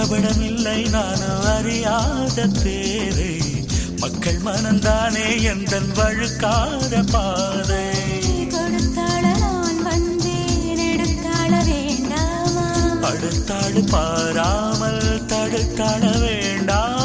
கபடமில்லை நானும் அறியாத தேரை மக்கள் மனந்தானே எந்தன் வழுக்காத பாதை கொடுத்தாள நான் வந்தேன் எடுத்தாள வேண்டாமா அடுத்தாடு பாராமல் தடுத்தாட வேண்டாம்